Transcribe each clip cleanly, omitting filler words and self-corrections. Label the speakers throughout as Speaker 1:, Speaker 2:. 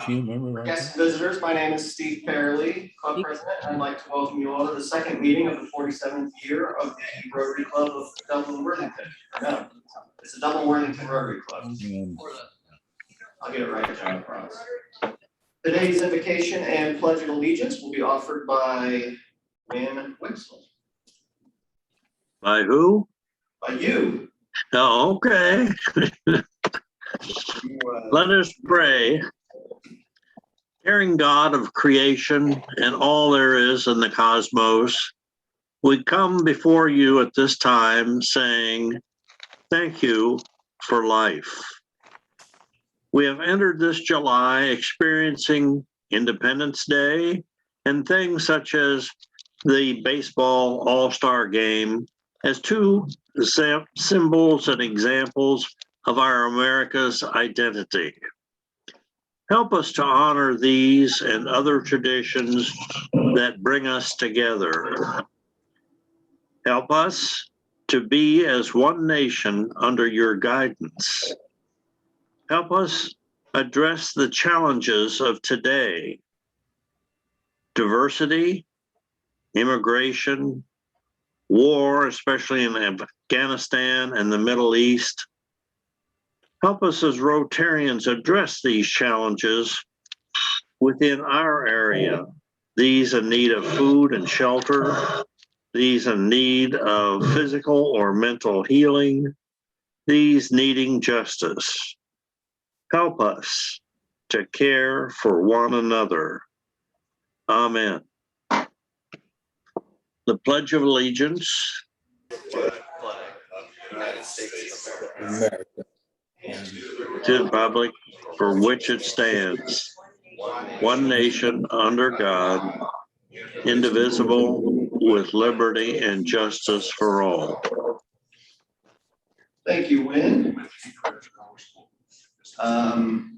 Speaker 1: Guests and visitors, my name is Steve Payerle, Club President, and I'd like to welcome you all to the second meeting of the 47th year of the Rotary Club of Dublin, Worthington. No, it's the Dublin Worthington Rotary Club. I'll get it right, John, I promise. Today's invocation and pledge of allegiance will be offered by Wynn Wixel.
Speaker 2: By who?
Speaker 1: By you.
Speaker 2: Oh, okay. Let us pray. Caring God of creation and all there is in the cosmos, we come before you at this time saying, thank you for life. We have entered this July experiencing Independence Day and things such as the baseball all-star game as two symbols and examples of our America's identity. Help us to honor these and other traditions that bring us together. Help us to be as one nation under your guidance. Help us address the challenges of today: diversity, immigration, war, especially in Afghanistan and the Middle East. Help us as Rotarians address these challenges within our area, these in need of food and shelter, these in need of physical or mental healing, these needing justice. Help us to care for one another. Amen. The Pledge of Allegiance.
Speaker 1: United States of
Speaker 3: America.
Speaker 2: To the republic for which it stands, one nation under God, indivisible, with liberty and justice for all.
Speaker 1: Thank you, Wynn. Our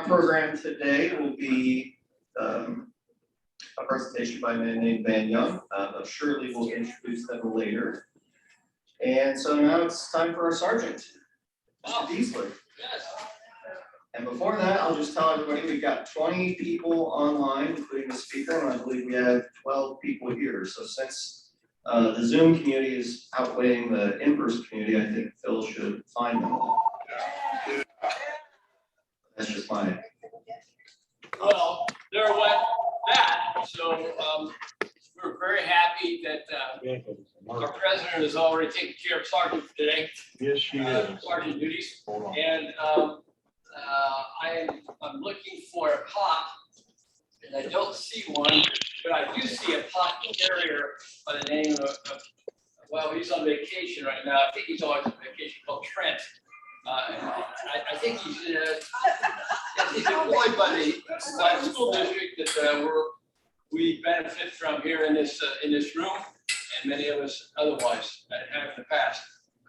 Speaker 1: program today will be a presentation by a man named Van Young. Shirley will introduce them later. And so now it's time for our sergeant, Mr. Diesler. And before that, I'll just tell everybody we've got 20 people online, including the speaker, and I believe we have 12 people here. So since the Zoom community is outweighing the in-person community, I think Phil should find them all. That's just my.
Speaker 4: Well, there went that. So we're very happy that our president has already taken care of Sergeant for today.
Speaker 3: Yes, she is.
Speaker 4: Sergeant duties. And I'm looking for a pot, and I don't see one, but I do see a pot carrier by the name of well, he's on vacation right now. I think he's always on vacation, called Trent. I think he's employed by the school district that we benefit from here in this room, and many of us otherwise have in the past.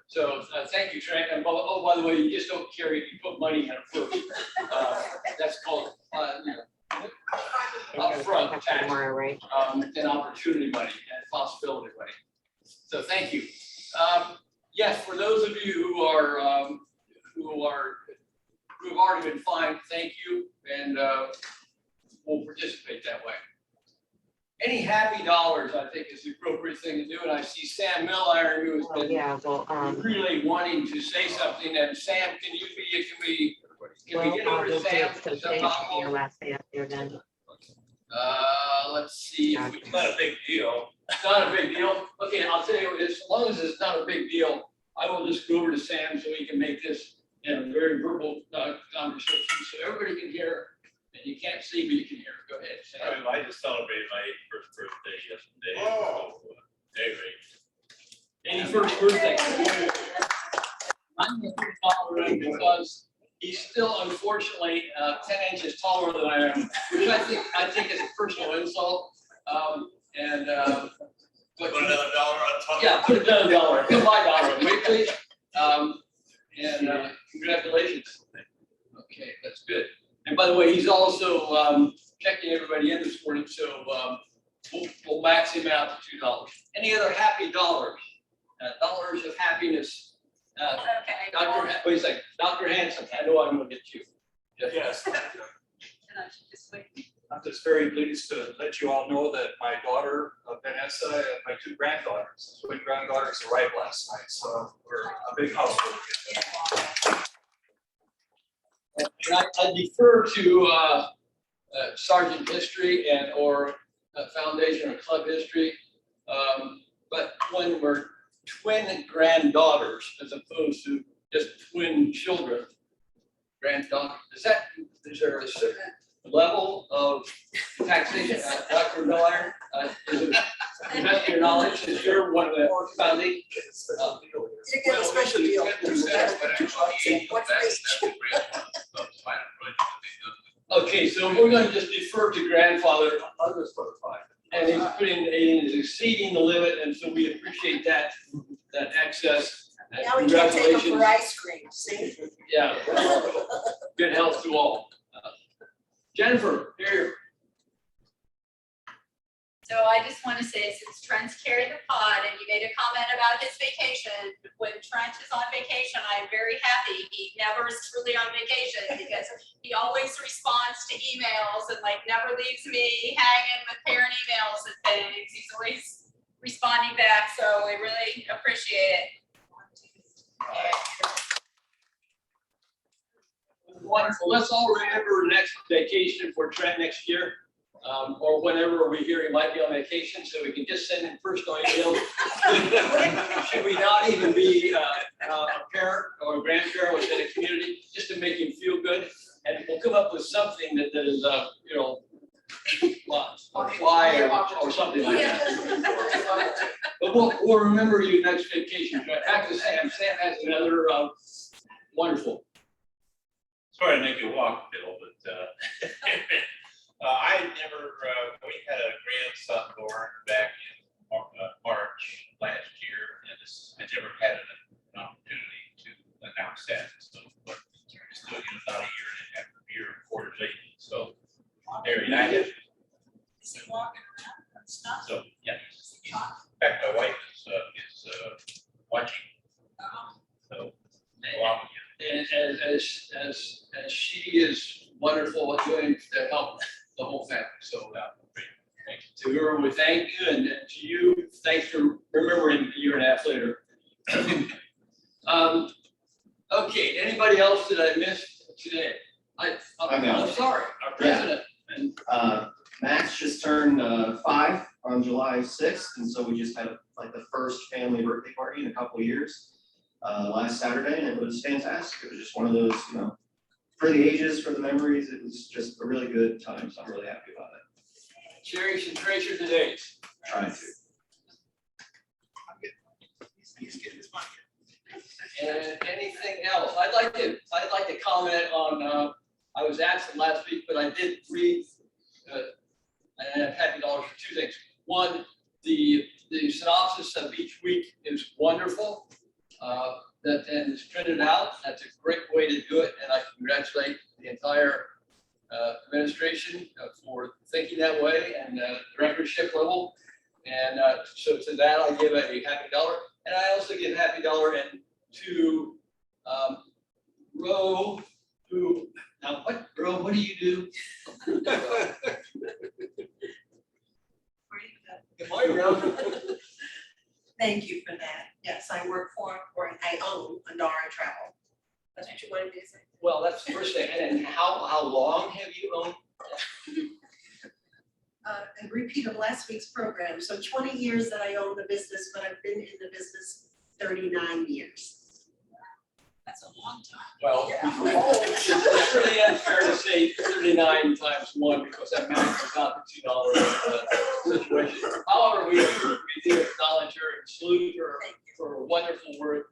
Speaker 4: So thank you, Trent. And oh, by the way, you just don't carry it; you put money in it first. That's called upfront tax, and opportunity money and possibility money. So thank you. Yes, for those of you who have already been fined, thank you, and we'll participate that way. Any happy dollars, I think, is the appropriate thing to do, and I see Sam Milliron, who has been really wanting to say something. And Sam, can we get over to Sam? Let's see. It's not a big deal. It's not a big deal. Okay, I'll tell you, as long as it's not a big deal, I will just go over to Sam so he can make this a very verbal conversation so everybody can hear. And you can't see, but you can hear. Go ahead, Sam.
Speaker 5: I just celebrated my 81st birthday yesterday.
Speaker 4: Oh.
Speaker 5: Anyway.
Speaker 4: 81st birthday. I'm going to put taller because he's still, unfortunately, 10 inches taller than I am, which I think is a personal insult. Put
Speaker 5: another dollar on top.
Speaker 4: Yeah, put another dollar. Put my dollar, wait, please. Congratulations. Okay, that's good. And by the way, he's also checking everybody in this morning, so we'll max him out to $2. Any other happy dollars? Dollars of happiness.
Speaker 6: Okay.
Speaker 4: Wait a second. Dr. Hanson, I know I'm going to get you.
Speaker 5: Yes,
Speaker 3: And I should just wait.
Speaker 6: I'm just very pleased to let you all know that my daughter, Vanessa, and my two granddaughters, twin granddaughters, arrived last night, so we're a big household.
Speaker 4: And I defer to sergeant history and or foundation or club history. But when we're twin granddaughters as opposed to just twin children, granddaughter, is there a certain level of taxation? Dr. Miller, is it, to the best of your knowledge, since you're one of the founding?
Speaker 7: You get a special deal.
Speaker 4: Okay, so we're going to just defer to grandfather. And he's putting, he's exceeding the limit, and so we appreciate that excess. And
Speaker 7: Now we can't take them
Speaker 4: congratulations.
Speaker 7: for ice cream, see?
Speaker 4: Yeah, good health to all. Jennifer, here.
Speaker 3: So I just want to say, since Trent's carried the pod and you made a comment about his vacation, when Trent is on vacation, I'm very happy. He never is truly on vacation because he always responds to emails and like never leaves me hanging with parent emails and things. He's always responding back, so we really appreciate it.
Speaker 4: Wonderful. Let's all remember next vacation for Trent next year. Or whenever we hear he might be on vacation, so we can just send him personal emails. Should we not even be a parent or a grandparent within a community, just to make him feel good? And we'll come up with something that is, you know, fly or something like that. But we'll remember you next vacation. Back to Sam. Sam has another wonderful.
Speaker 5: Sorry to make you walk, Bill, but I never, we had a grandson born back in March last year, and I never had an opportunity to announce that. So, but it's still, about a year and a quarter late. So, there, I have.
Speaker 7: Is he walking around and stuff?
Speaker 5: So, yeah. In fact, my wife is watching. So, along with you.
Speaker 4: And as she is wonderful at doing to help the whole family. So to her, we thank you, and to you, thanks for remembering a year and a half later. Okay, anybody else that I missed today? I'm sorry, our president. And
Speaker 1: Max just turned 5 on July 6th, and so we just had like the first family birthday party in a couple of years last Saturday, and it was fantastic. It was just one of those, for the ages, for the memories, it was just a really good time, so I'm really happy about it.
Speaker 4: cherish and treasure the days.
Speaker 1: Trying to.
Speaker 4: And anything else? I'd like to comment on, I was absent last week, but I did read, and I'm happy dollars for two things. One, the synopsis of each week is wonderful. And it's printed out. That's a great way to do it. And I congratulate the entire administration for thinking that way and directorship level. And so to that, I give a happy dollar. And I also give a happy dollar to Ro, who, now what do you do? Good morning, Ro.
Speaker 7: Thank you for that. Yes, I work for, or I own Andara Travel. That's what you wanted me to say?
Speaker 4: Well, that's the first thing. And how long have you owned?
Speaker 7: A repeat of last week's program. So 20 years that I own the business, but I've been in the business 39 years.
Speaker 3: That's a long time.
Speaker 4: Well,
Speaker 7: Yeah.
Speaker 4: it's really unfair to say 39 times 1 because that math is not the $2 situation. However, we do acknowledge her and salute her for her wonderful work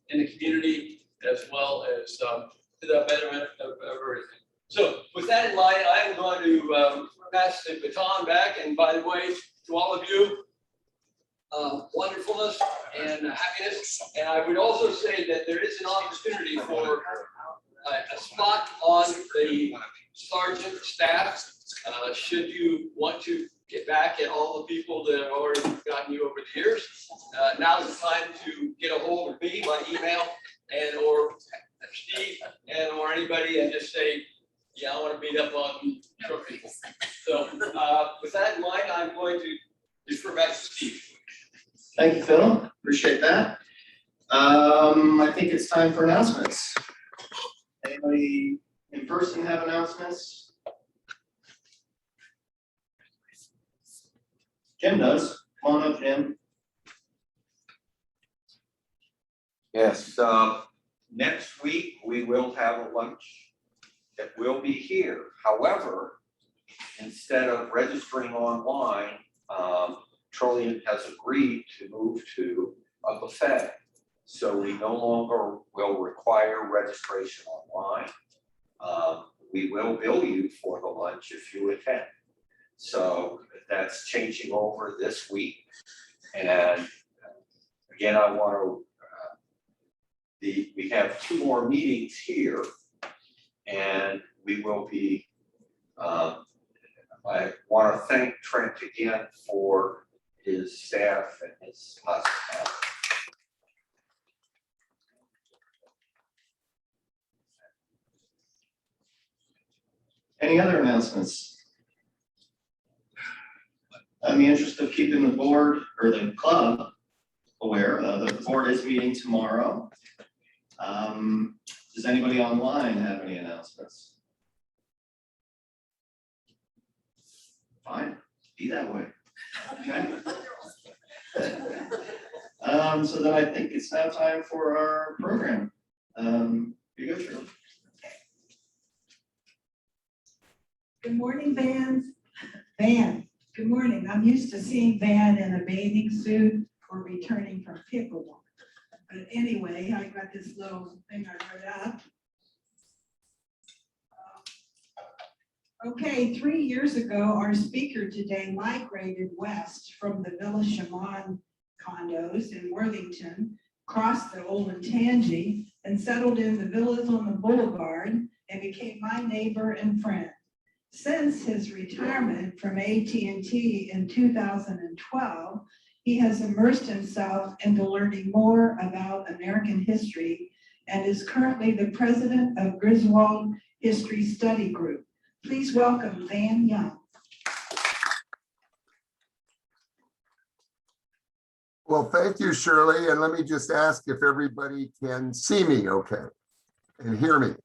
Speaker 4: in the community as well as to the betterment of everything. So with that in mind, I am going to pass the baton back. And by the way, to all of you, wonderfulness and happiness. And I would also say that there is an opportunity for a spot on the sergeant staff. Should you want to get back at all the people that have already gotten you over the years, now's the time to get a hold of me by email and or Steve and or anybody and just say, yeah, I want to meet up on short people. So with that in mind, I'm going to defer back to Steve.
Speaker 1: Thank you, Phil. Appreciate that. I think it's time for announcements. Anybody in person have announcements? Jim does. Come on up, Jim.
Speaker 8: Yes, next week we will have a lunch that will be here. However, instead of registering online, Trillian has agreed to move to a buffet. So we no longer will require registration online. We will bill you for the lunch if you attend. So that's changing over this week. And again, I want to, we have 2 more meetings here, and we will be, I want to thank Trent again for his staff and his hospitality.
Speaker 1: Any other announcements? In the interest of keeping the board or the club aware, the board is meeting tomorrow. Does anybody online have any announcements? Fine, be that way. Okay. So then I think it's now time for our program. Here you go, Shirley.
Speaker 9: Good morning, Van. Van, good morning. I'm used to seeing Van in a bathing suit or returning from pickleball. But anyway, I got this little thing I wrote up. Okay, 3 years ago, our speaker today migrated west from the Villa Shaman condos in Worthington, crossed the Olentangy, and settled in the villas on the boulevard and became my neighbor and friend. Since his retirement from AT&T in 2012, he has immersed himself into learning more about American history and is currently the president of Griswold History Study Group. Please welcome Van Young.
Speaker 10: Well, thank you, Shirley. And let me just ask if everybody can see me okay and hear me,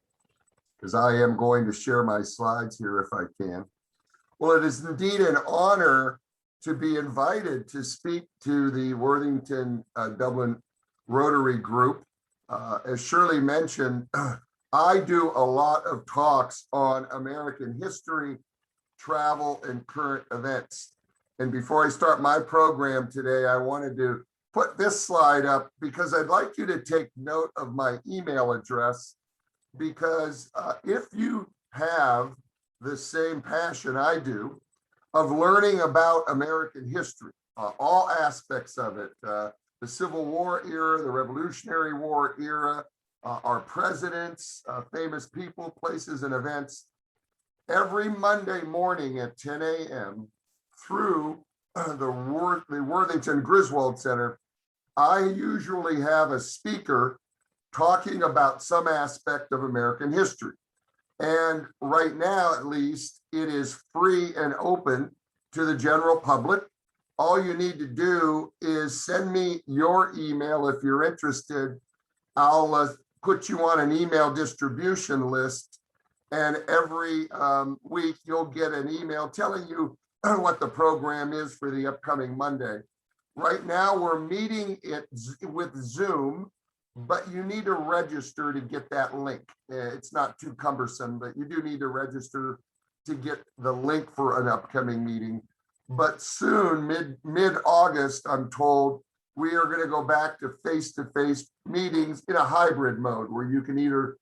Speaker 10: because I am going to share my slides here if I can. Well, it is indeed an honor to be invited to speak to the Worthington Dublin Rotary Group. As Shirley mentioned, I do a lot of talks on American history, travel, and current events. And before I start my program today, I wanted to put this slide up because I'd like you to take note of my email address, because if you have the same passion I do of learning about American history, all aspects of it, the Civil War era, the Revolutionary War era, our presidents, famous people, places, and events, every Monday morning at 10 a.m. through the Worthington Griswold Center, I usually have a speaker talking about some aspect of American history. And right now, at least, it is free and open to the general public. All you need to do is send me your email if you're interested. I'll put you on an email distribution list, and every week you'll get an email telling you what the program is for the upcoming Monday. Right now, we're meeting with Zoom, but you need to register to get that link. It's not too cumbersome, but you do need to register to get the link for an upcoming meeting. But soon, mid-August, I'm told, we are going to go back to face-to-face meetings in a hybrid mode where you can either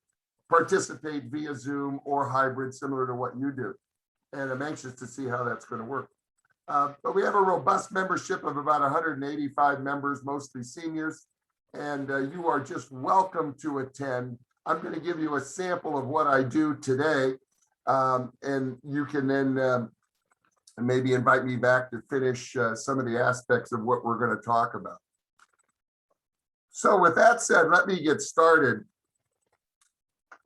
Speaker 10: participate via Zoom or hybrid, similar to what you do. And I'm anxious to see how that's going to work. But we have a robust membership of about 185 members, mostly seniors, and you are just welcome to attend. I'm going to give you a sample of what I do today, and you can then maybe invite me back to finish some of the aspects of what we're going to talk about. So with that said, let me get started.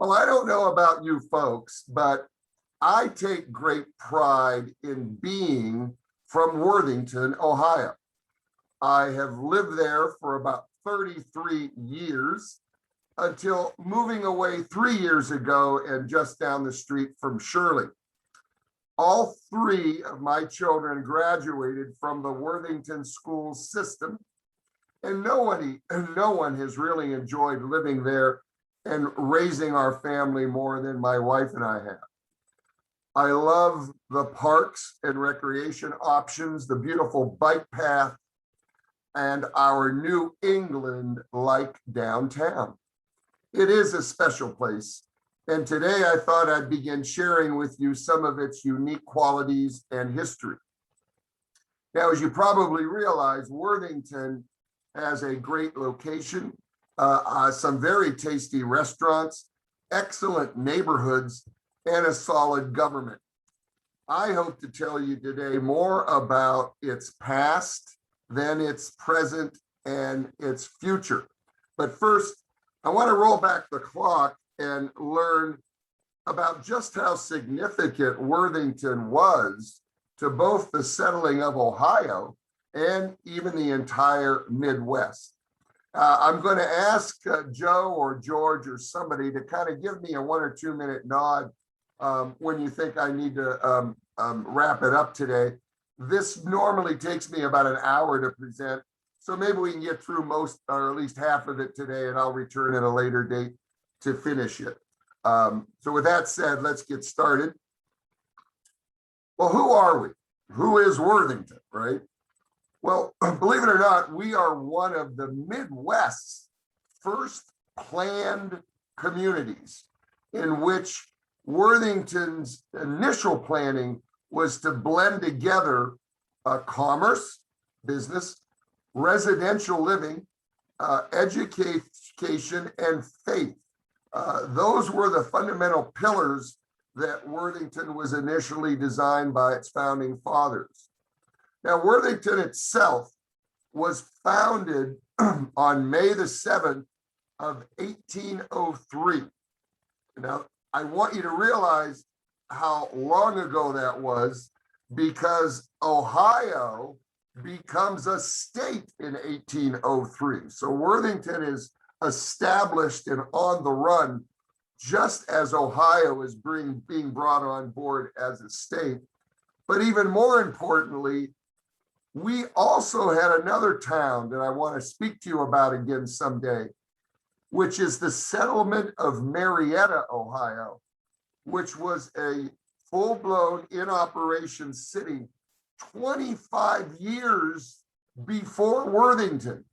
Speaker 10: Well, I don't know about you folks, but I take great pride in being from Worthington, Ohio. I have lived there for about 33 years until moving away 3 years ago and just down the street from Shirley. All three of my children graduated from the Worthington school system, and no one has really enjoyed living there and raising our family more than my wife and I have. I love the parks and recreation options, the beautiful bike path, and our New England-like downtown. It is a special place. And today I thought I'd begin sharing with you some of its unique qualities and history. Now, as you probably realize, Worthington has a great location, some very tasty restaurants, excellent neighborhoods, and a solid government. I hope to tell you today more about its past than its present and its future. But first, I want to roll back the clock and learn about just how significant Worthington was to both the settling of Ohio and even the entire Midwest. I'm going to ask Joe or George or somebody to kind of give me a 1 or 2 minute nod when you think I need to wrap it up today. This normally takes me about an hour to present, so maybe we can get through most or at least half of it today, and I'll return at a later date to finish it. So with that said, let's get started. Well, who are we? Who is Worthington, right? Well, believe it or not, we are one of the Midwest's first planned communities in which Worthington's initial planning was to blend together commerce, business, residential living, education, and faith. Those were the fundamental pillars that Worthington was initially designed by its founding fathers. Now, Worthington itself was founded on May the 7th of 1803. Now, I want you to realize how long ago that was, because Ohio becomes a state in 1803. So Worthington is established and on the run just as Ohio is being brought on board as a state. But even more importantly, we also had another town that I want to speak to you about again someday, which is the settlement of Marietta, Ohio, which was a full-blown in-operation city 25 years before Worthington.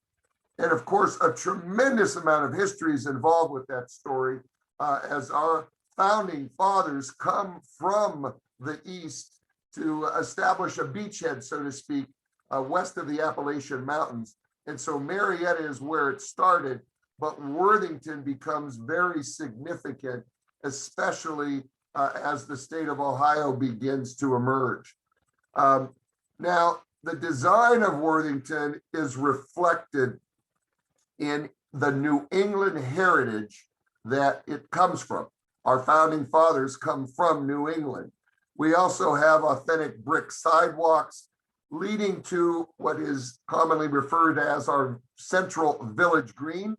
Speaker 10: And of course, a tremendous amount of history is involved with that story, as our founding fathers come from the east to establish a beachhead, so to speak, west of the Appalachian Mountains. And so Marietta is where it started, but Worthington becomes very significant, especially as the state of Ohio begins to emerge. Now, the design of Worthington is reflected in the New England heritage that it comes from. Our founding fathers come from New England. We also have authentic brick sidewalks leading to what is commonly referred as our central village green,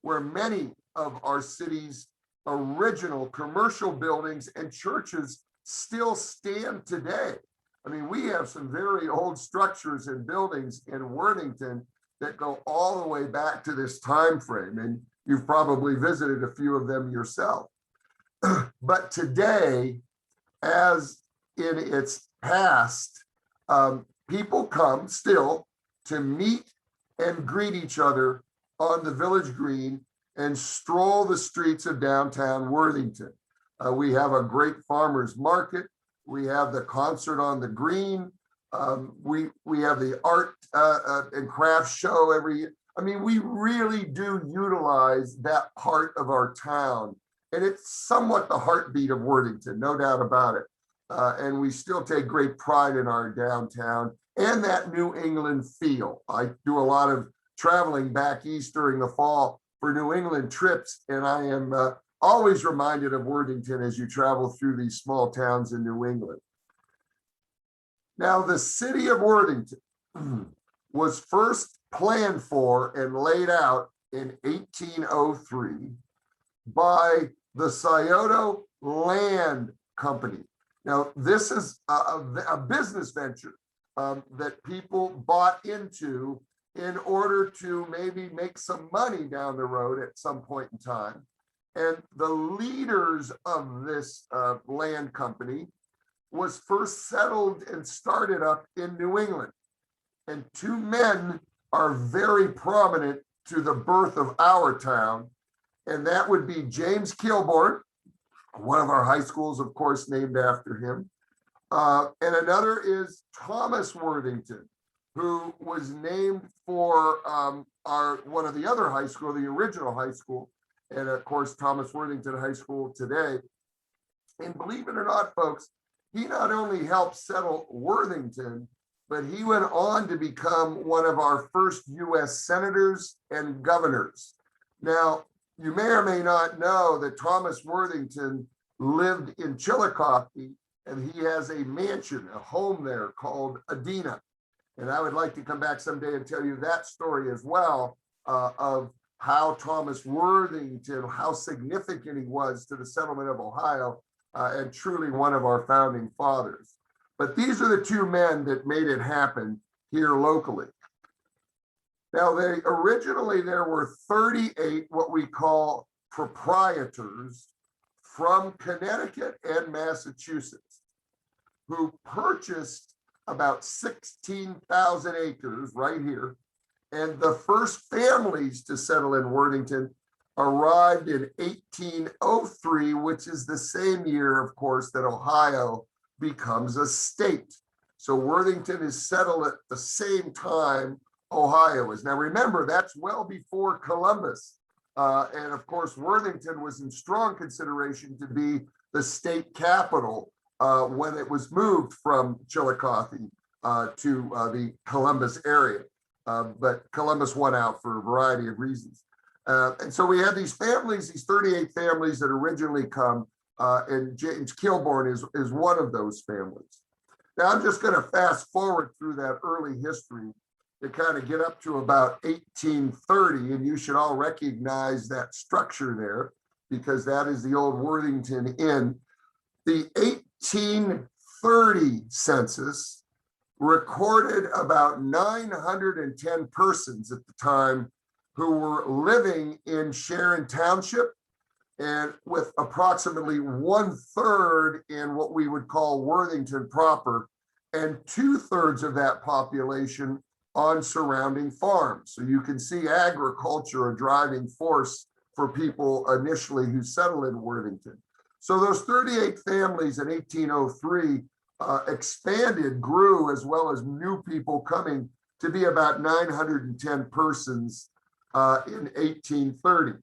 Speaker 10: where many of our city's original commercial buildings and churches still stand today. I mean, we have some very old structures and buildings in Worthington that go all the way back to this time frame, and you've probably visited a few of them yourself. But today, as in its past, people come still to meet and greet each other on the village green and stroll the streets of downtown Worthington. We have a great farmers market. We have the concert on the green. We have the art and craft show every year. I mean, we really do utilize that part of our town. And it's somewhat the heartbeat of Worthington, no doubt about it. And we still take great pride in our downtown and that New England feel. I do a lot of traveling back east during the fall for New England trips, and I am always reminded of Worthington as you travel through these small towns in New England. Now, the city of Worthington was first planned for and laid out in 1803 by the Scioto Land Company. Now, this is a business venture that people bought into in order to maybe make some money down the road at some point in time. And the leaders of this land company was first settled and started up in New England. And two men are very prominent to the birth of our town, and that would be James Kilbourne, one of our high schools, of course, named after him. And another is Thomas Worthington, who was named for one of the other high school, the original high school, and of course, Thomas Worthington High School today. And believe it or not, folks, he not only helped settle Worthington, but he went on to become one of our first US senators and governors. Now, you may or may not know that Thomas Worthington lived in Chillicothe, and he has a mansion, a home there called Adena. And I would like to come back someday and tell you that story as well, of how Thomas Worthington, how significant he was to the settlement of Ohio, and truly one of our founding fathers. But these are the two men that made it happen here locally. Now, originally there were 38 what we call proprietors from Connecticut and Massachusetts who purchased about 16,000 acres right here. And the first families to settle in Worthington arrived in 1803, which is the same year, of course, that Ohio becomes a state. So Worthington is settled at the same time Ohio is. Now remember, that's well before Columbus. And of course, Worthington was in strong consideration to be the state capital when it was moved from Chillicothe to the Columbus area. But Columbus won out for a variety of reasons. And so we had these families, these 38 families that originally come, and James Kilbourne is one of those families. Now I'm just going to fast forward through that early history to kind of get up to about 1830, and you should all recognize that structure there because that is the old Worthington Inn. The 1830 census recorded about 910 persons at the time who were living in Sharon Township, and with approximately 1/3 in what we would call Worthington proper, and 2/3 of that population on surrounding farms. So you can see agriculture a driving force for people initially who settled in Worthington. So those 38 families in 1803 expanded, grew, as well as new people coming to be about 910 persons in 1830.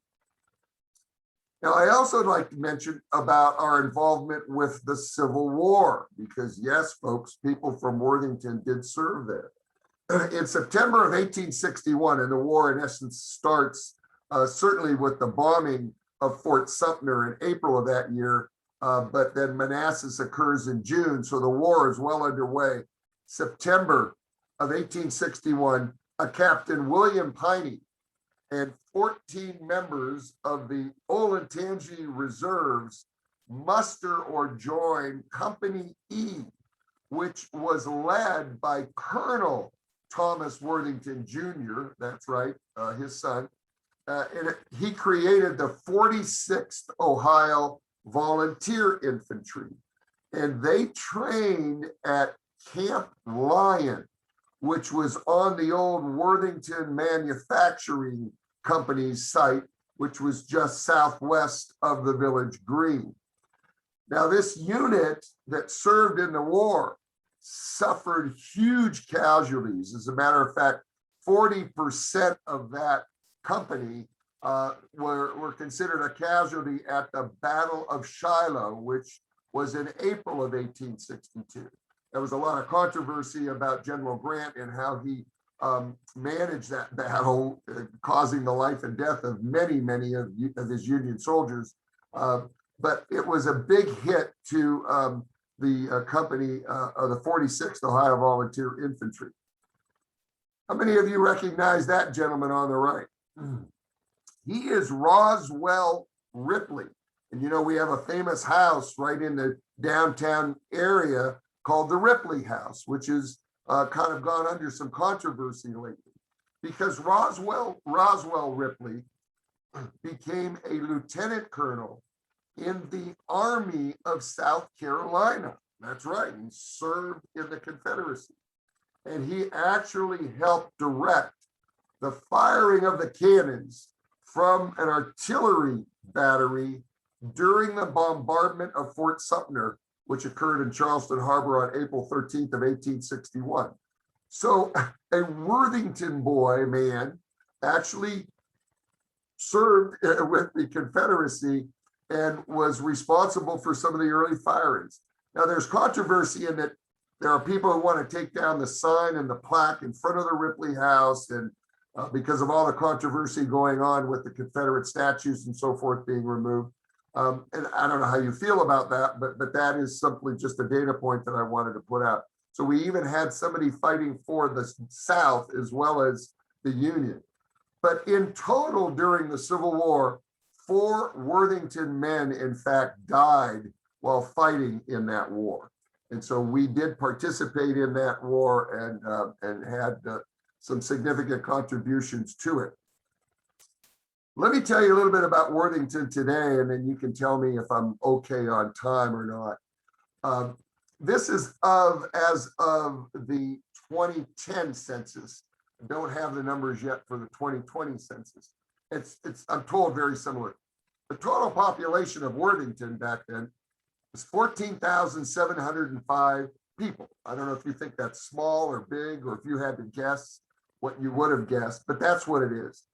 Speaker 10: Now, I also like to mention about our involvement with the Civil War, because yes, folks, people from Worthington did serve there. In September of 1861, and the war in essence starts certainly with the bombing of Fort Sumter in April of that year, but then Manassas occurs in June, so the war is well underway. September of 1861, a Captain William Piney and 14 members of the Olentangy Reserves muster or join Company E, which was led by Colonel Thomas Worthington Jr., that's right, his son, and he created the 46th Ohio Volunteer Infantry, and they trained at Camp Lyon, which was on the old Worthington Manufacturing Company's site, which was just southwest of the village green. Now, this unit that served in the war suffered huge casualties. As a matter of fact, 40% of that company were considered a casualty at the Battle of Shiloh, which was in April of 1862. There was a lot of controversy about General Grant and how he managed that battle, causing the life and death of many of his Union soldiers. But it was a big hit to the company of the 46th Ohio Volunteer Infantry. How many of you recognize that gentleman on the right? He is Roswell Ripley. And you know, we have a famous house right in the downtown area called the Ripley House, which is kind of gone under some controversy lately because Roswell Ripley became a lieutenant colonel in the Army of South Carolina. That's right, he served in the Confederacy. And he actually helped direct the firing of the cannons from an artillery battery during the bombardment of Fort Sumter, which occurred in Charleston Harbor on April 13th of 1861. So a Worthington boy, man, actually served with the Confederacy and was responsible for some of the early firings. Now there's controversy in that there are people who want to take down the sign and the plaque in front of the Ripley House, and because of all the controversy going on with the Confederate statues and so forth being removed. And I don't know how you feel about that, but that is simply just a data point that I wanted to put out. So we even had somebody fighting for the South as well as the Union. But in total, during the Civil War, 4 Worthington men, in fact, died while fighting in that war. And so we did participate in that war and had some significant contributions to it. Let me tell you a little bit about Worthington today, and then you can tell me if I'm okay on time or not. This is as of the 2010 census. I don't have the numbers yet for the 2020 census. It's I'm told very similar. The total population of Worthington back then was 14,705 people. I don't know if you think that's small or big, or if you had to guess what you would have guessed, but that's what it is.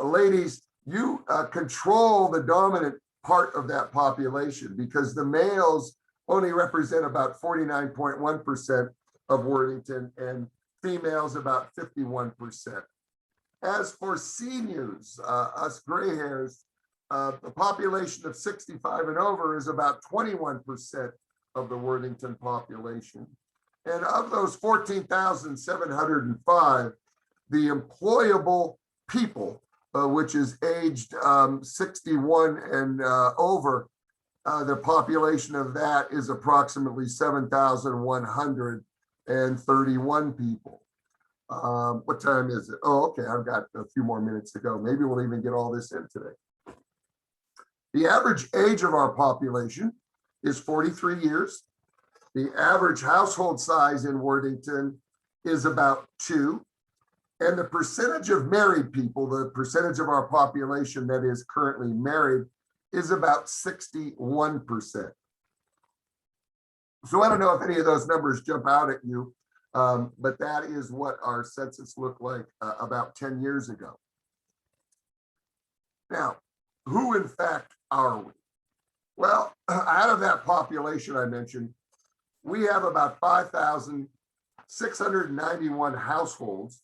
Speaker 10: Ladies, you control the dominant part of that population because the males only represent about 49.1% of Worthington and females about 51%. As for seniors, us gray hairs, the population of 65 and over is about 21% of the Worthington population. And of those 14,705, the employable people, which is aged 61 and over, the population of that is approximately 7,131 people. What time is it? Oh, okay, I've got a few more minutes to go. Maybe we'll even get all this in today. The average age of our population is 43 years. The average household size in Worthington is about 2. And the percentage of married people, the percentage of our population that is currently married, is about 61%. So I don't know if any of those numbers jump out at you, but that is what our census looked like about 10 years ago. Now, who in fact are we? Well, out of that population I mentioned, we have about 5,691 households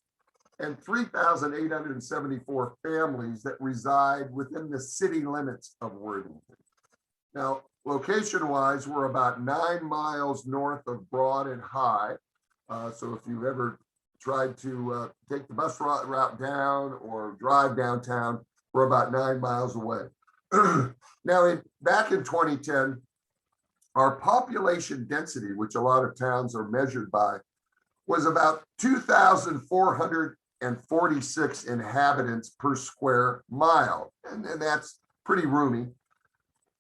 Speaker 10: and 3,874 families that reside within the city limits of Worthington. Now, location-wise, we're about 9 miles north of Broad and High. So if you've ever tried to take the bus route down or drive downtown, we're about 9 miles away. Now, back in 2010, our population density, which a lot of towns are measured by, was about 2,446 inhabitants per square mile. And that's pretty roomy.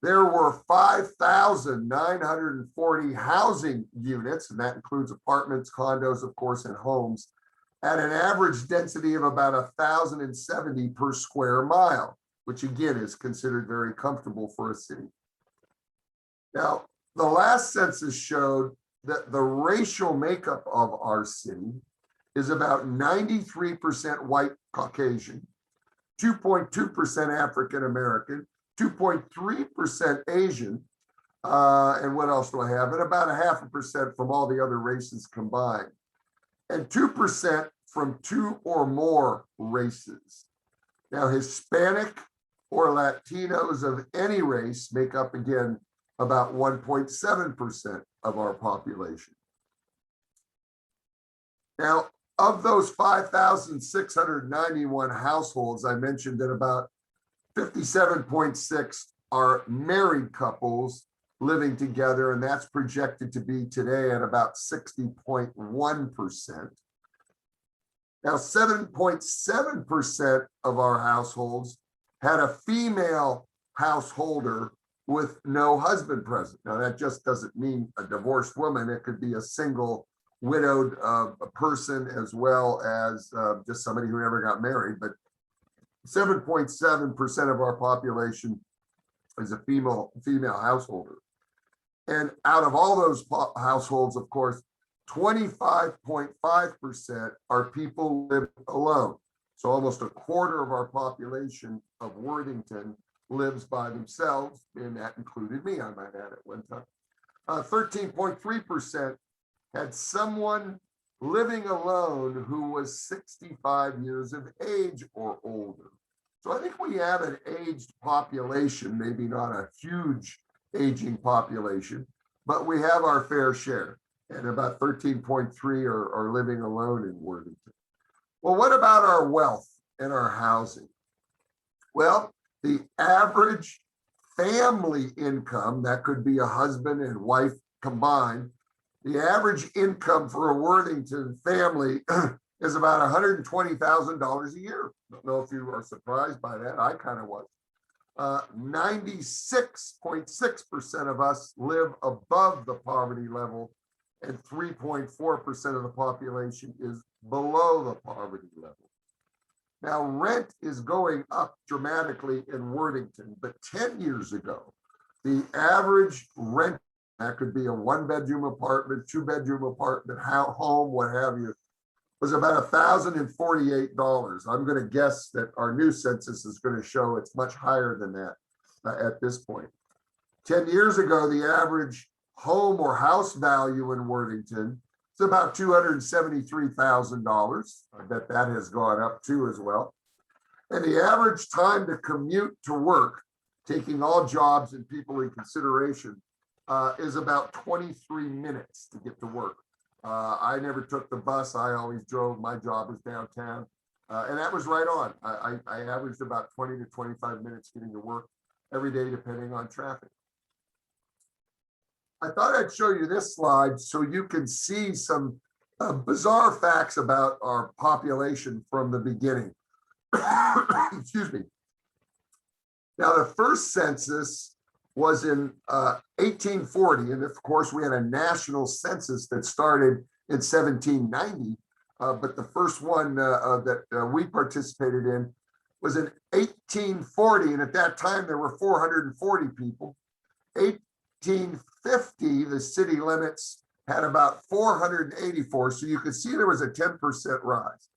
Speaker 10: There were 5,940 housing units, and that includes apartments, condos, of course, and homes, at an average density of about 1,070 per square mile, which again is considered very comfortable for a city. Now, the last census showed that the racial makeup of our city is about 93% white Caucasian, 2.2% African American, 2.3% Asian, and what else do I have? And about 0.5% from all the other races combined, and 2% from 2 or more races. Now, Hispanic or Latinos of any race make up again about 1.7% of our population. Now, of those 5,691 households, I mentioned that about 57.6 are married couples living together, and that's projected to be today at about 60.1%. Now, 7.7% of our households had a female householder with no husband present. Now, that just doesn't mean a divorced woman. It could be a single widowed person as well as just somebody who never got married. But 7.7% of our population is a female householder. And out of all those households, of course, 25.5% are people who live alone. So almost a quarter of our population of Worthington lives by themselves, and that included me, I might add, at one time. 13.3% had someone living alone who was 65 years of age or older. So I think we have an aged population, maybe not a huge aging population, but we have our fair share. And about 13.3 are living alone in Worthington. Well, what about our wealth and our housing? Well, the average family income, that could be a husband and wife combined, the average income for a Worthington family is about $120,000 a year. Don't know if you are surprised by that. I kind of was. 96.6% of us live above the poverty level, and 3.4% of the population is below the poverty level. Now, rent is going up dramatically in Worthington, but 10 years ago, the average rent, that could be a 1-bedroom apartment, 2-bedroom apartment, home, what have you, was about $1,048. I'm going to guess that our new census is going to show it's much higher than that at this point. 10 years ago, the average home or house value in Worthington is about $273,000. I bet that has gone up too as well. And the average time to commute to work, taking all jobs and people in consideration, is about 23 minutes to get to work. I never took the bus. I always drove. My job was downtown. And that was right on. I averaged about 20 to 25 minutes getting to work every day, depending on traffic. I thought I'd show you this slide so you can see some bizarre facts about our population from the beginning. Excuse me. Now, the first census was in 1840, and of course, we had a national census that started in 1790, but the first one that we participated in was in 1840, and at that time, there were 440 people. 1850, the city limits had about 484, so you could see there was a 10% rise.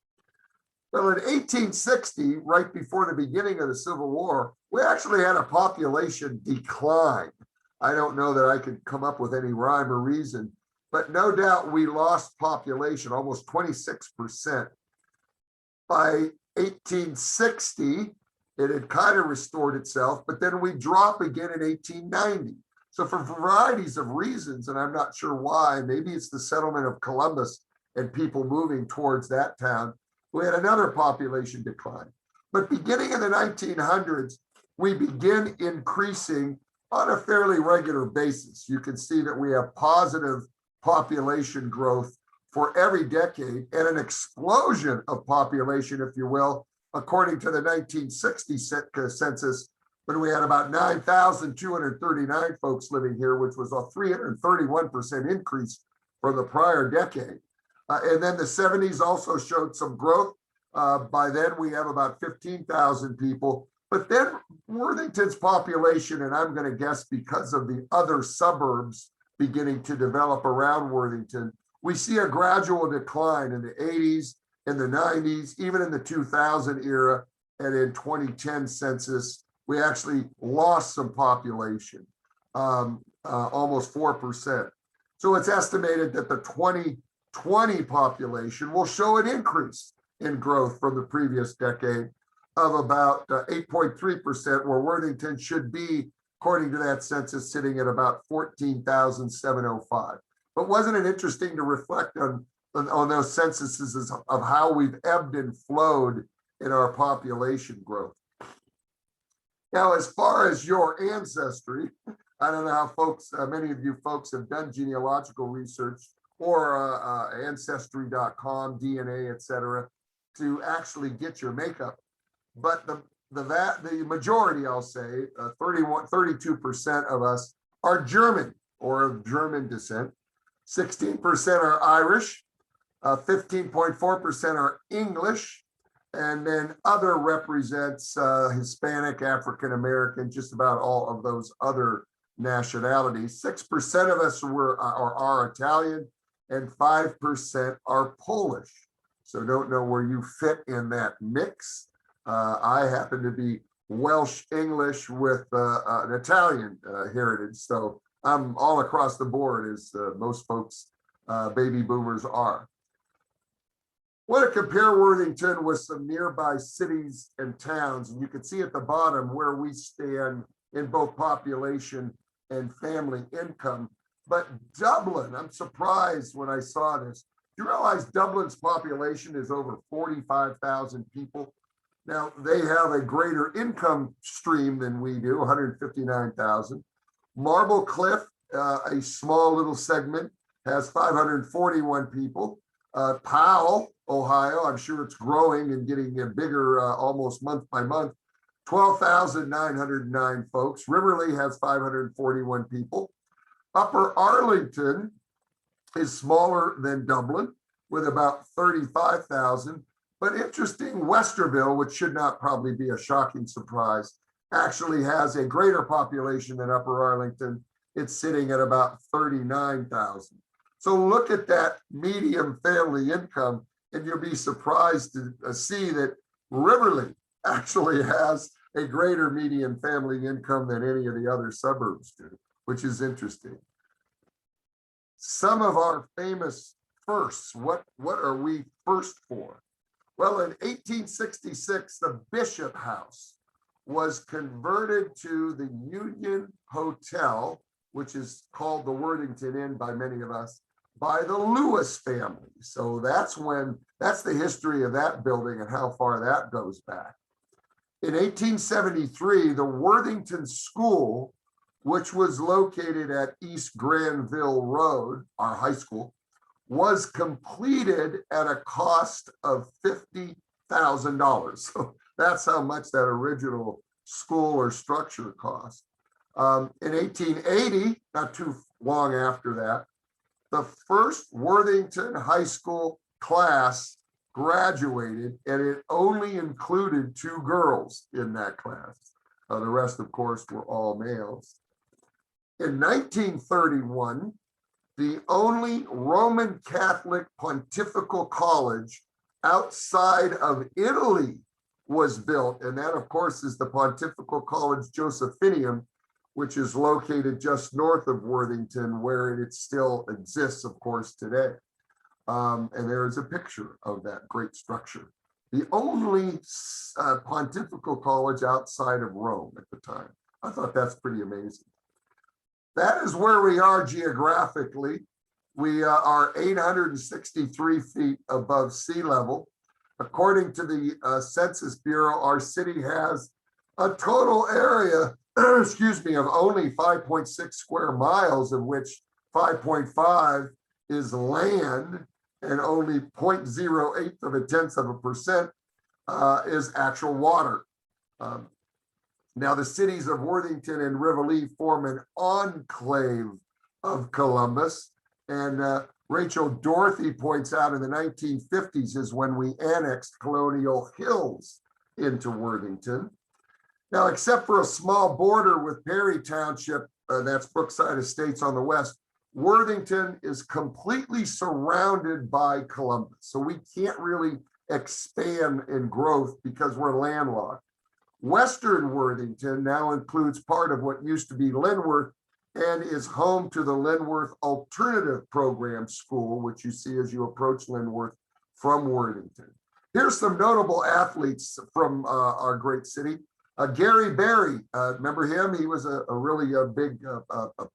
Speaker 10: Well, in 1860, right before the beginning of the Civil War, we actually had a population decline. I don't know that I could come up with any rhyme or reason, but no doubt we lost population, almost 26%. By 1860, it had kind of restored itself, but then we drop again in 1890. So for varieties of reasons, and I'm not sure why, maybe it's the settlement of Columbus and people moving towards that town, we had another population decline. But beginning in the 1900s, we begin increasing on a fairly regular basis. You can see that we have positive population growth for every decade and an explosion of population, if you will, according to the 1960 census, when we had about 9,239 folks living here, which was a 331% increase from the prior decade. And then the 70s also showed some growth. By then, we have about 15,000 people. But then Worthington's population, and I'm going to guess because of the other suburbs beginning to develop around Worthington, we see a gradual decline in the 80s, in the 90s, even in the 2000 era, and in 2010 census, we actually lost some population, almost 4%. So it's estimated that the 2020 population will show an increase in growth from the previous decade. of about 8.3%, where Worthington should be, according to that census, sitting at about 14,705. But wasn't it interesting to reflect on those censuses of how we've ebbed and flowed in our population growth? Now, as far as your ancestry, I don't know how folks, many of you folks have done genealogical research or ancestry.com, DNA, et cetera, to actually get your makeup. But the majority, I'll say, 32% of us are German or of German descent. 16% are Irish, 15.4% are English, and then other represents Hispanic, African American, just about all of those other nationalities. 6% of us are Italian, and 5% are Polish. So don't know where you fit in that mix. I happen to be Welsh English with an Italian heritage, so I'm all across the board, as most folks, baby boomers, are. Want to compare Worthington with some nearby cities and towns, and you can see at the bottom where we stand in both population and family income. But Dublin, I'm surprised when I saw this. Do you realize Dublin's population is over 45,000 people? Now, they have a greater income stream than we do, 159,000. Marble Cliff, a small little segment, has 541 people. Payerle, Ohio, I'm sure it's growing and getting bigger almost month by month, 12,909 folks. Riverlea has 541 people. Upper Arlington is smaller than Dublin with about 35,000. But interesting, Westerville, which should not probably be a shocking surprise, actually has a greater population than Upper Arlington. It's sitting at about 39,000. So look at that medium family income, and you'll be surprised to see that Riverlea actually has a greater median family income than any of the other suburbs do, which is interesting. Some of our famous firsts, what are we first for? Well, in 1866, the Bishop House was converted to the Union Hotel, which is called the Worthington Inn by many of us, by the Lewis family. So that's the history of that building and how far that goes back. In 1873, the Worthington School, which was located at East Granville Road, our high school, was completed at a cost of $50,000. So that's how much that original school or structure cost. In 1880, not too long after that, the first Worthington High School class graduated, and it only included 2 girls in that class. The rest, of course, were all males. In 1931, the only Roman Catholic pontifical college outside of Italy was built. And that, of course, is the Pontifical College Josephinium, which is located just north of Worthington, where it still exists, of course, today. And there is a picture of that great structure. The only pontifical college outside of Rome at the time. I thought that's pretty amazing. That is where we are geographically. We are 863 feet above sea level. According to the Census Bureau, our city has a total area, excuse me, of only 5.6 square miles, of which 5.5 is land, and only 0.08% is actual water. Now, the cities of Worthington and Riverlea form an enclave of Columbus. And Rachel Dorothy points out in the 1950s is when we annexed Colonial Hills into Worthington. Now, except for a small border with Perry Township, that's Brookside Estates on the west, Worthington is completely surrounded by Columbus. So we can't really expand in growth because we're landlocked. Western Worthington now includes part of what used to be Linworth and is home to the Linworth Alternative Program School, which you see as you approach Linworth from Worthington. Here's some notable athletes from our great city. Gary Berry, remember him? He was a really big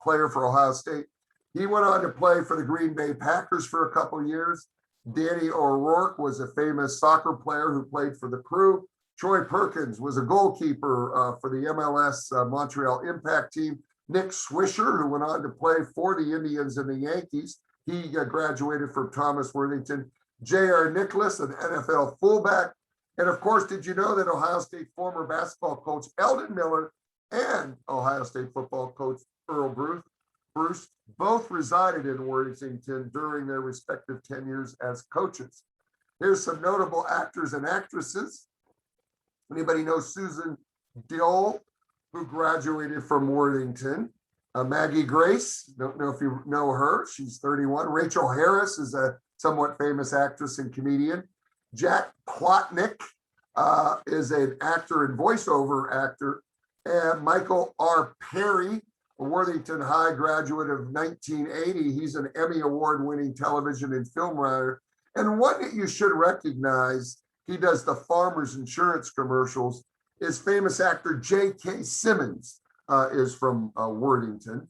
Speaker 10: player for Ohio State. He went on to play for the Green Bay Packers for a couple years. Danny O'Rourke was a famous soccer player who played for the Crew. Troy Perkins was a goalkeeper for the MLS Montreal Impact team. Nick Swisher, who went on to play for the Indians and the Yankees, he graduated from Thomas Worthington. J.R. Nicholas, an NFL fullback. And of course, did you know that Ohio State former basketball coach Eldon Miller and Ohio State football coach Earl Bruce both resided in Worthington during their respective tenures as coaches. Here's some notable actors and actresses. Anybody know Susan Diol, who graduated from Worthington? Maggie Grace, don't know if you know her, she's 31. Rachel Harris is a somewhat famous actress and comedian. Jack Plotnick is an actor and voiceover actor. And Michael R. Perry, a Worthington High graduate of 1980. He's an Emmy Award-winning television and film writer. And one that you should recognize, he does the Farmers Insurance commercials, is famous actor J.K. Simmons is from Worthington.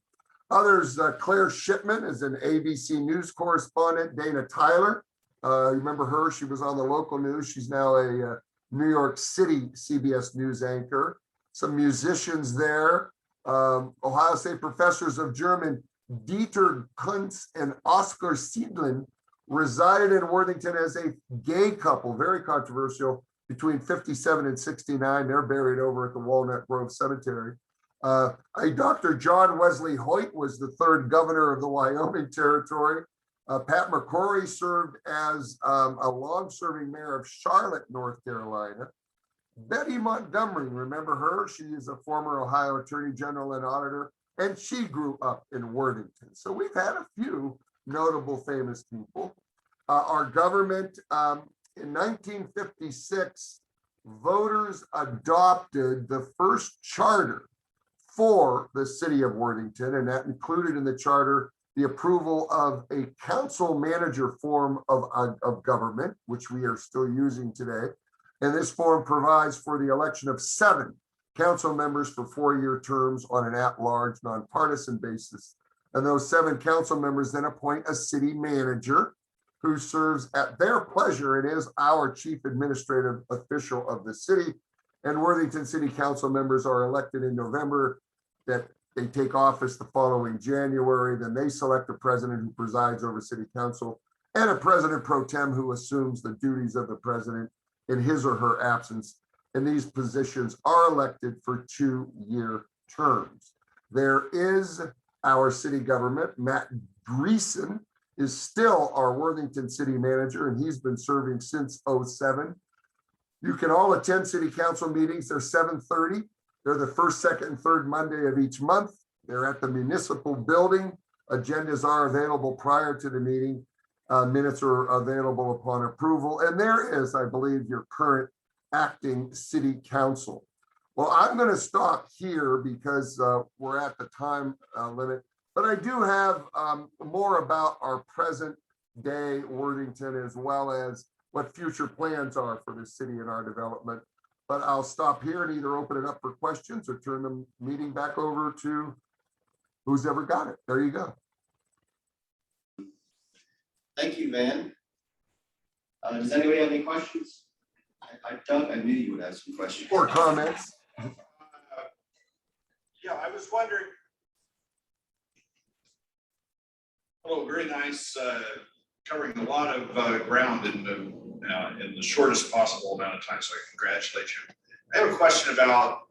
Speaker 10: Others, Claire Shipman is an ABC News correspondent. Dana Tyler, remember her? She was on the local news. She's now a New York City CBS News anchor. Some musicians there. Ohio State professors of German Dieter Kuntz and Oscar Siedlin resided in Worthington as a gay couple, very controversial, between 57 and 69. They're buried over at the Walnut Grove Cemetery. Dr. John Wesley Hoyt was the third governor of the Wyoming Territory. Pat McCrory served as a long-serving mayor of Charlotte, North Carolina. Betty Montgomery, remember her? She is a former Ohio Attorney General and auditor, and she grew up in Worthington. So we've had a few notable famous people. Our government, in 1956, voters adopted the first charter for the city of Worthington, and that included in the charter the approval of a council manager form of government, which we are still using today. And this form provides for the election of 7 council members for 4-year terms on an at-large, nonpartisan basis. And those 7 council members then appoint a city manager who serves at their pleasure and is our chief administrative official of the city. And Worthington City Council members are elected in November, that they take office the following January. Then they select a president who presides over city council and a president pro tem who assumes the duties of the president in his or her absence. And these positions are elected for 2-year terms. There is our city government. Matt Greason is still our Worthington city manager, and he's been serving since '07. You can all attend city council meetings. They're 7:30. They're the first, second, and third Monday of each month. They're at the municipal building. Agendas are available prior to the meeting. Minutes are available upon approval. And there is, I believe, your current acting city council. Well, I'm going to stop here because we're at the time limit. But I do have more about our present day Worthington, as well as what future plans are for the city and our development. But I'll stop here and either open it up for questions or turn the meeting back over to who's ever got it. There you go.
Speaker 1: Thank you, Van. Does anybody have any questions? Doug, I knew you would have some questions.
Speaker 10: Or comments.
Speaker 11: Yeah, I was wondering. Hello, very nice, covering a lot of ground in the shortest possible amount of time, so I congratulate you. I have a question about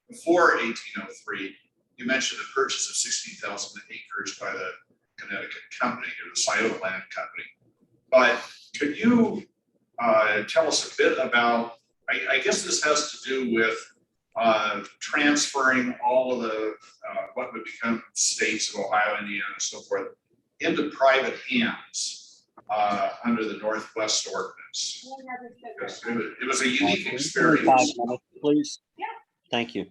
Speaker 11: before 1803, you mentioned the purchase of 16,000 acres by the Connecticut company, or the Scioto Land Company. But could you tell us a bit about, I guess this has to do with transferring all of the what would become states of Ohio, Indiana, and so forth into private hands under the Northwest Ordinance. It was a unique experience.
Speaker 2: 5 minutes, please.
Speaker 3: Yeah.
Speaker 2: Thank you.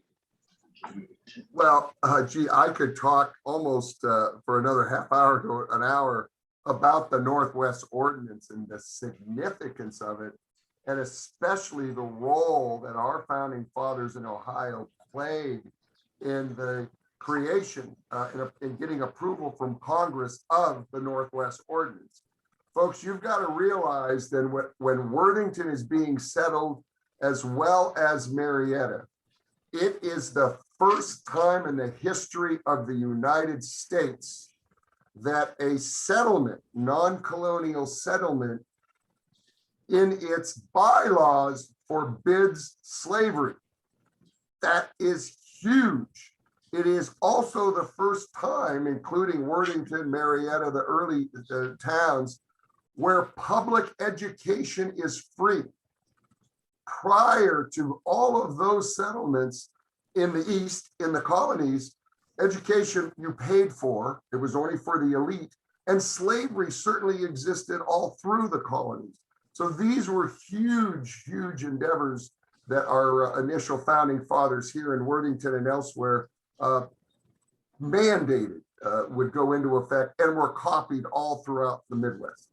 Speaker 10: Well, gee, I could talk almost for another half hour to an hour about the Northwest Ordinance and the significance of it and especially the role that our founding fathers in Ohio played in the creation, in getting approval from Congress of the Northwest Ordinance. Folks, you've got to realize that when Worthington is being settled, as well as Marietta, it is the first time in the history of the United States that a settlement, non-colonial settlement, in its bylaws forbids slavery. That is huge. It is also the first time, including Worthington, Marietta, the early towns, where public education is free. Prior to all of those settlements in the East, in the colonies, education you paid for, it was only for the elite, and slavery certainly existed all through the colonies. So these were huge, huge endeavors that our initial founding fathers here in Worthington and elsewhere mandated would go into effect and were copied all throughout the Midwest.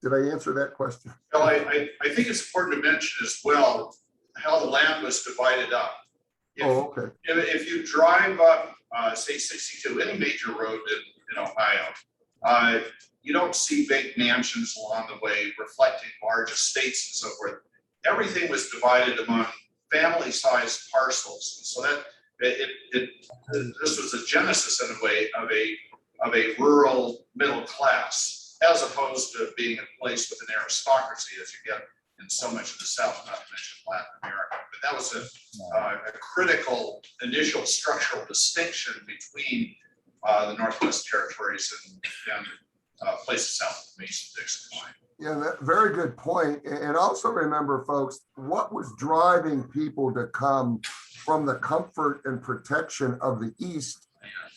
Speaker 10: Did I answer that question?
Speaker 11: Well, I think it's important to mention as well how the land was divided up.
Speaker 10: Oh, okay.
Speaker 11: If you drive up, say 62, any major road in Ohio, you don't see big mansions along the way reflecting large estates and so forth. Everything was divided among family-sized parcels. So that this was a genesis in a way of a rural middle class, as opposed to being a place with an aristocracy as you get in so much of the South, not to mention Latin America. But that was a critical initial structural distinction between the Northwest Territories and places south of the Mason-Dixon line.
Speaker 10: Yeah, that, very good point. And also remember, folks, what was driving people to come from the comfort and protection of the East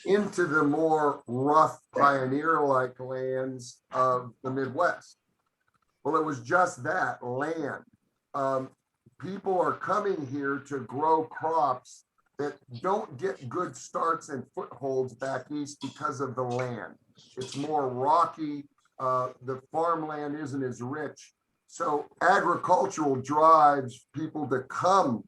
Speaker 10: into the more rough pioneer-like lands of the Midwest? Well, it was just that, land. People are coming here to grow crops that don't get good starts and footholds back east because of the land. It's more rocky. The farmland isn't as rich. So agricultural drives people to come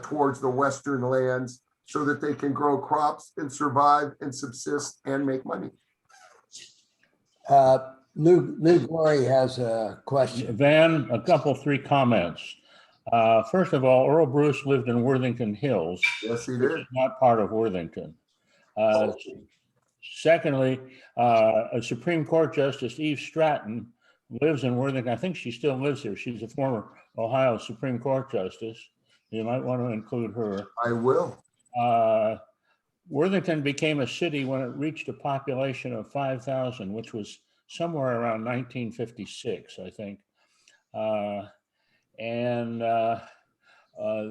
Speaker 10: towards the Western lands so that they can grow crops and survive and subsist and make money.
Speaker 12: Lou Glory has a question.
Speaker 13: Van, a couple, 3 comments. First of all, Earl Bruce lived in Worthington Hills.
Speaker 10: Yes, he
Speaker 13: Which
Speaker 10: did.
Speaker 13: is not part of Worthington. Secondly, a Supreme Court Justice, Eve Stratton, lives in Worthington. I think she still lives here. She's a former Ohio Supreme Court Justice. You might want to include her.
Speaker 10: I will.
Speaker 13: Worthington became a city when it reached a population of 5,000, which was somewhere around 1956, I think.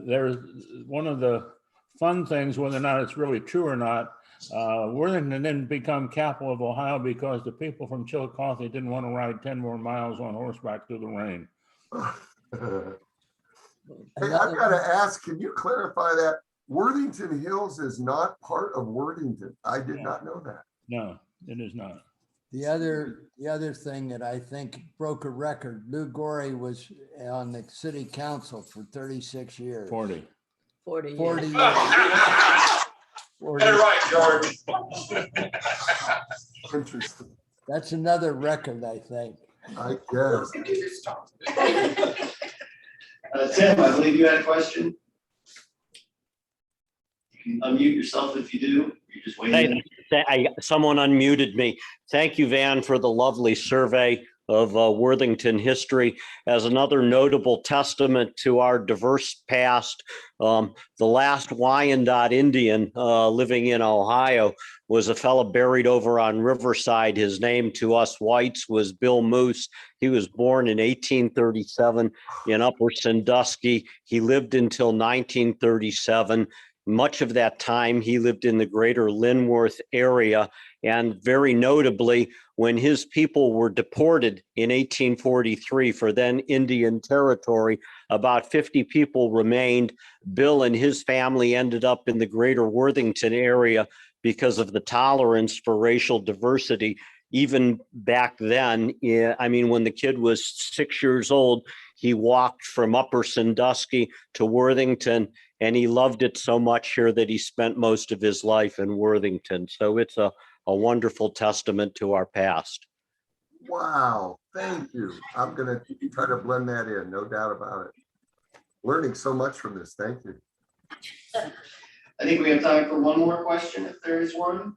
Speaker 13: There's one of the fun things, whether or not it's really true or not, Worthington didn't become capital of Ohio because the people from Chillicothe didn't want to ride 10 more miles on horseback through the rain.
Speaker 10: Hey, I've got to ask, can you clarify that? Worthington Hills is not part of Worthington. I did not know that.
Speaker 13: No, it is not.
Speaker 12: The other thing that I think broke a record, Lou Gorey was on the city council for 36 years.
Speaker 13: 40.
Speaker 12: 40 years. 40
Speaker 11: Get it right, George.
Speaker 10: Interesting.
Speaker 12: That's another record, I think.
Speaker 10: I guess.
Speaker 1: Tim, I believe you had a question. You can unmute yourself if you do. You're just waiting.
Speaker 14: Someone unmuted me. Thank you, Van, for the lovely survey of Worthington history. As another notable testament to our diverse past, the last Wyandotte Indian living in Ohio was a fellow buried over on Riverside. His name to us whites was Bill Moose. He was born in 1837 in Upper Sandusky. He lived until 1937. Much of that time, he lived in the greater Linworth area. And very notably, when his people were deported in 1843 for then Indian Territory, about 50 people remained. Bill and his family ended up in the greater Worthington area because of the tolerance for racial diversity. Even back then, I mean, when the kid was 6 years old, He walked from Upper Sandusky to Worthington, and he loved it so much here that he spent most of his life in Worthington. So it's a wonderful testament to our past.
Speaker 10: Wow, thank you. I'm gonna try to blend that in, no doubt about it. Learning so much from this, thank you.
Speaker 1: I think we have time for one more question, if there is one.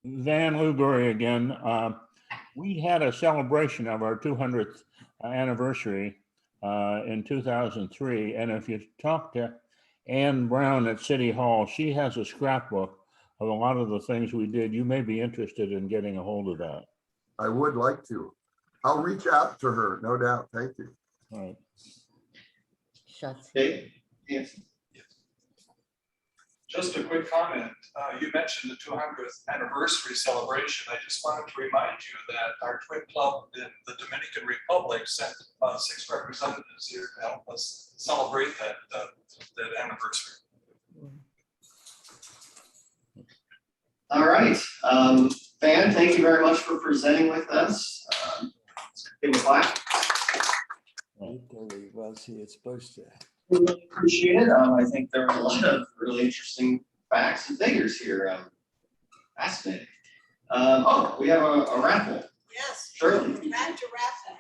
Speaker 13: Van Lugori again. We had a celebration of our 200th anniversary in 2003. And if you talk to Ann Brown at City Hall, she has a scrapbook of a lot of the things we did. You may be interested in getting a hold of that.
Speaker 10: I would like to. I'll reach out to her, no doubt. Thank you.
Speaker 13: All right.
Speaker 1: Dave? Yes.
Speaker 6: Just a quick comment. You mentioned the 200th anniversary celebration. I just wanted to remind you that our twin club in the Dominican Republic sent 6 representatives here to help us celebrate that anniversary.
Speaker 1: All right. Van, thank you very much for presenting with us. Give him a clap.
Speaker 12: Was he supposed to?
Speaker 1: We really appreciate it. I think there were a lot of really interesting facts and figures here. Fascinating. Oh, we have a raffle.
Speaker 7: Yes.
Speaker 1: Shirley.
Speaker 7: Back to raffle.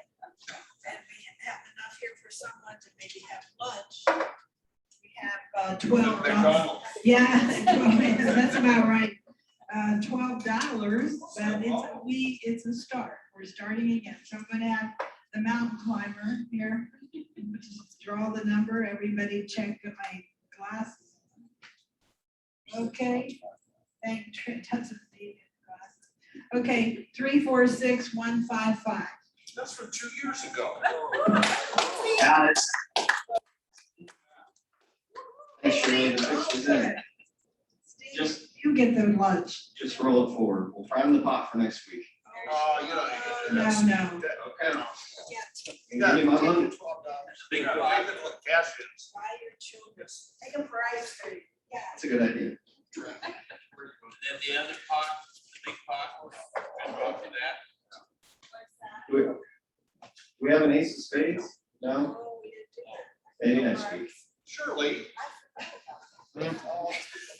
Speaker 7: And we have enough here for someone to maybe have lunch. We have $12. Yeah, that's about right. $12, but it's a start. We're starting again. So I'm gonna have the mountain climber here. Just draw the number. Everybody check my glasses. Okay. Thank you. Doesn't need glasses. Okay, 346155.
Speaker 11: That's from 2 years ago.
Speaker 1: Got it. Thanks, Shirley. The picture's in. Just
Speaker 7: You get the lunch.
Speaker 1: Just roll it forward. We'll prime the pot for next week.
Speaker 7: No.
Speaker 1: Okay.
Speaker 11: You got
Speaker 1: Give me my money.
Speaker 11: $12. Big cash is.
Speaker 7: Buy your children. Take them for ice cream. Yeah.
Speaker 1: That's a good idea.
Speaker 5: And then the other pot, the big pot, and go for that.
Speaker 1: Do we have an ace of spades? No? Maybe next week.
Speaker 11: Surely.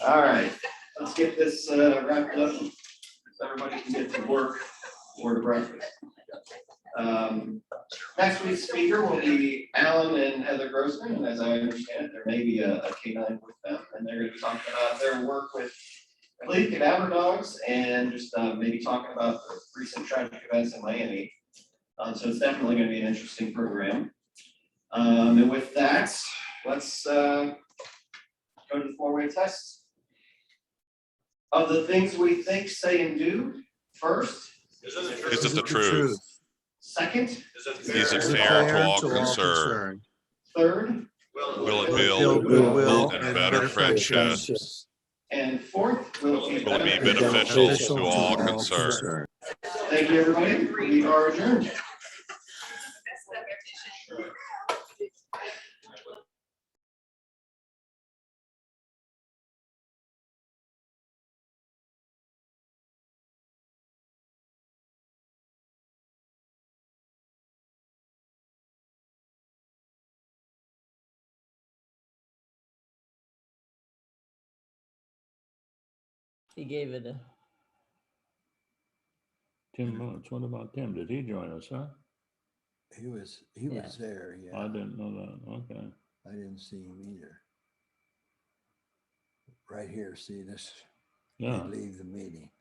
Speaker 1: All right, let's get this wrapped up so everybody can get to work or to breakfast. Next week's speaker will be Alan and Heather Grossman, and as I understand it, there may be a canine with them, and they're going to be talking about their work with, I believe, cadaver dogs, and just maybe talking about the recent tragic events in Miami. So it's definitely going to be an interesting program. And with that, let's go to the four-way test. Of the things we think, say, and do, first.
Speaker 11: Is it
Speaker 15: the truth?
Speaker 1: Second.
Speaker 15: Is it fair to all concerned?
Speaker 1: Third.
Speaker 15: Will it build goodwill and better friendships?
Speaker 1: And fourth, will it
Speaker 15: be beneficial to all concerned?
Speaker 1: Thank you, everybody. We are adjourned.
Speaker 16: He gave it a.
Speaker 13: Tim Munch, what about Tim? Did he join us, huh?
Speaker 12: He was there, yeah.
Speaker 13: I didn't know that, okay.
Speaker 12: I didn't see him either. Right here, see this?
Speaker 13: Yeah.
Speaker 12: They leave the meeting.